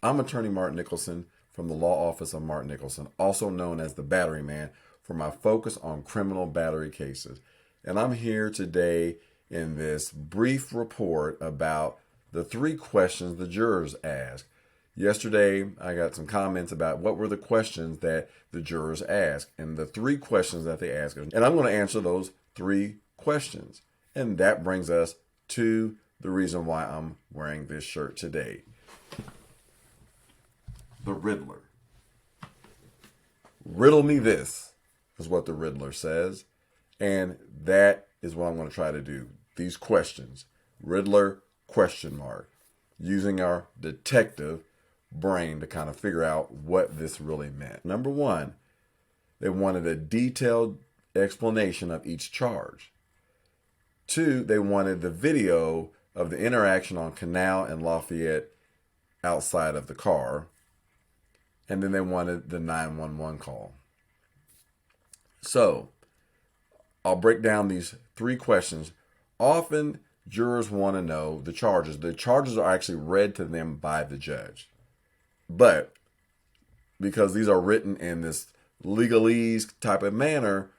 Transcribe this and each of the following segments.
I'm attorney Mark Nicholson from the law office of Mark Nicholson, also known as the Battery Man, for my focus on criminal battery cases. And I'm here today in this brief report about the 3 questions the jurors asked. Yesterday, I got some comments about what were the questions that the jurors asked and the 3 questions that they asked. And I'm going to answer those 3 questions. And that brings us to the reason why I'm wearing this shirt today. The Riddler. Riddle me this, is what the Riddler says. And that is what I'm going to try to do. These questions. Riddler question mark. Using our detective brain to kind of figure out what this really meant. Number 1, they wanted a detailed explanation of each charge. 2, they wanted the video of the interaction on Canal and Lafayette outside of the car. And then they wanted the 911 call. So, I'll break down these 3 questions. Often, jurors want to know the charges. The charges are actually read to them by the judge. But, because these are written in this legalese type of manner,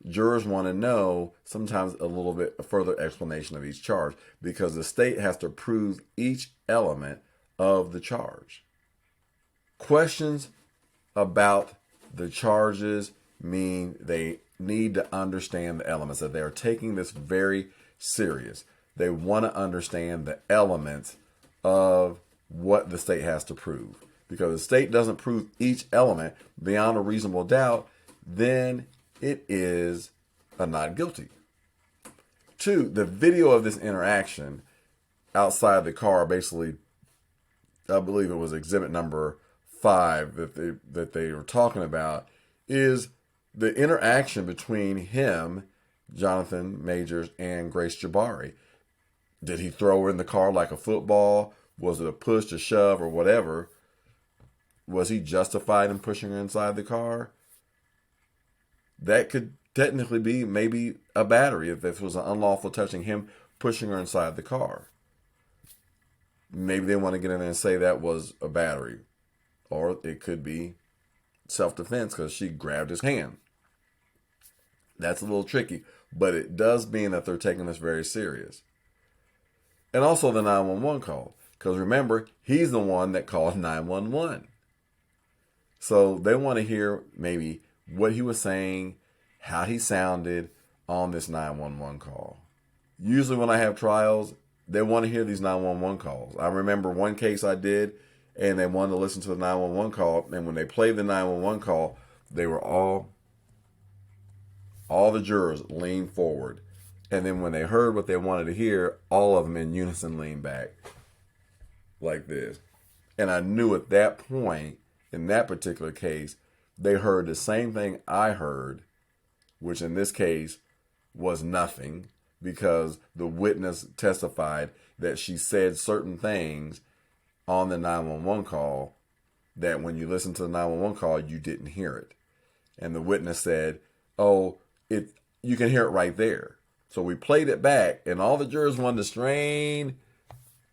jurors want to know sometimes a little bit further explanation of each charge because the state has to prove each element of the charge. Questions about the charges mean they need to understand the elements, that they are taking this very serious. They want to understand the elements of what the state has to prove. Because the state doesn't prove each element beyond a reasonable doubt, then it is a not guilty. 2, the video of this interaction outside the car, basically, I believe it was exhibit number 5 that they were talking about, is the interaction between him, Jonathan Majors, and Grace Jabari. Did he throw her in the car like a football? Was it a push, a shove, or whatever? Was he justified in pushing her inside the car? That could technically be maybe a battery if this was an unlawful touching, him pushing her inside the car. Maybe they want to get in there and say that was a battery. Or it could be self-defense because she grabbed his hand. That's a little tricky, but it does mean that they're taking this very serious. And also the 911 call, because remember, he's the one that called 911. So they want to hear maybe what he was saying, how he sounded on this 911 call. Usually when I have trials, they want to hear these 911 calls. I remember one case I did, and they wanted to listen to the 911 call. And when they played the 911 call, they were all the jurors leaned forward. And then when they heard what they wanted to hear, all of them in unison leaned back like this. And I knew at that point, in that particular case, they heard the same thing I heard, which in this case was nothing, because the witness testified that she said certain things on the 911 call that when you listen to the 911 call, you didn't hear it. And the witness said, you can hear it right there. So we played it back, and all the jurors wanted to strain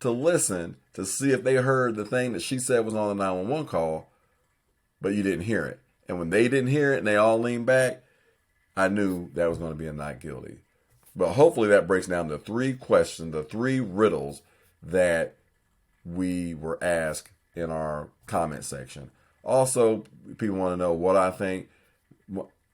to listen to see if they heard the thing that she said was on the 911 call, but you didn't hear it. And when they didn't hear it and they all leaned back, I knew that was going to be a not guilty. But hopefully that breaks down to 3 questions, the 3 riddles that we were asked in our comment section. Also, people want to know what I think.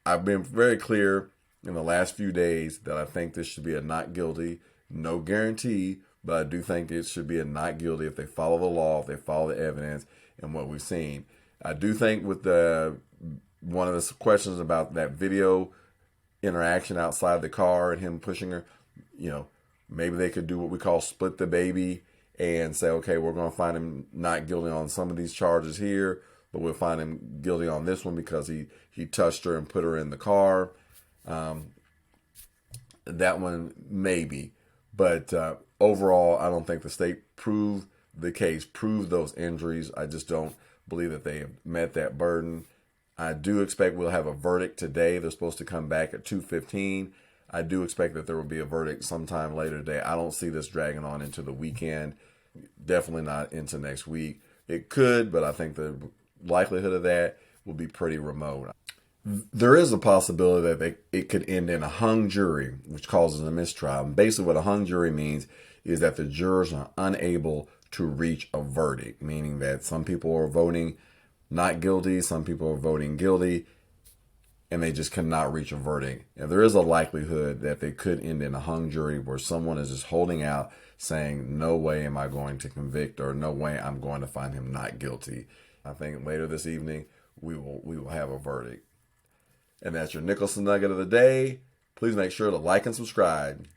I've been very clear in the last few days that I think this should be a not guilty. No guarantee, but I do think it should be a not guilty if they follow the law, if they follow the evidence and what we've seen. I do think with one of the questions about that video interaction outside the car and him pushing her, maybe they could do what we call split the baby and say, okay, we're going to find him not guilty on some of these charges here, but we'll find him guilty on this one because he touched her and put her in the car. That one, maybe. But overall, I don't think the state proved the case, proved those injuries. I just don't believe that they have met that burden. I do expect we'll have a verdict today. They're supposed to come back at 2:15. I do expect that there will be a verdict sometime later today. I don't see this dragging on into the weekend. Definitely not into next week. It could, but I think the likelihood of that will be pretty remote. There is a possibility that it could end in a hung jury, which causes a mistrial. And basically, what a hung jury means is that the jurors are unable to reach a verdict, meaning that some people are voting not guilty, some people are voting guilty, and they just cannot reach a verdict. And there is a likelihood that they could end in a hung jury where someone is just holding out saying, no way am I going to convict, or no way I'm going to find him not guilty. I think later this evening we will have a verdict. And that's your Nicholson Nugget of the day. Please make sure to like and subscribe.